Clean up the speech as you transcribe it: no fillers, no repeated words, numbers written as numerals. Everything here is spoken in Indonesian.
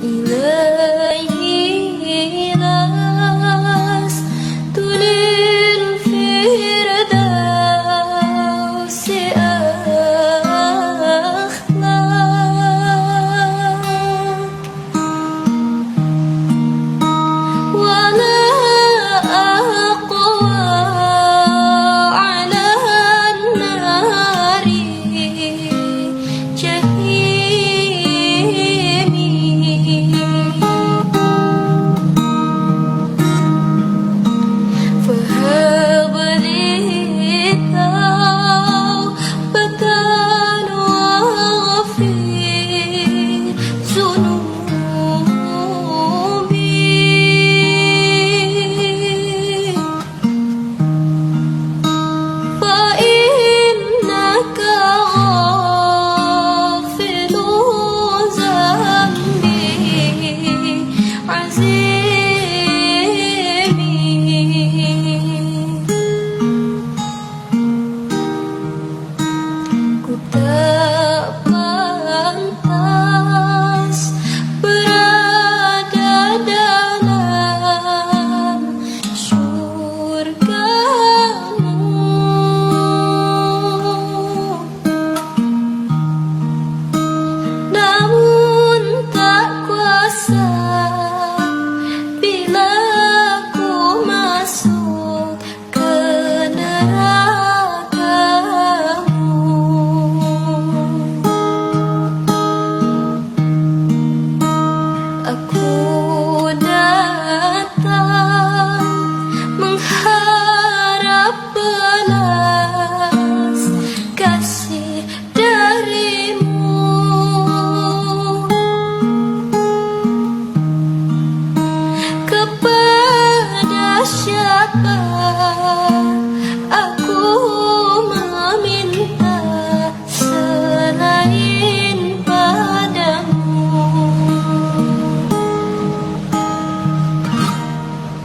إليه لست للفردوس أخلاق ولا أقوى على النار جحيمي فهب لي توبة واغفر ذنوبي فإنك غافل ذنبي عظيمي Ku tak pantas berada dalam surgamu, namun tak kuasa bila ku masuk ke nerakamu. Aku datang mengharap belas kasih darimu. Kepada siapa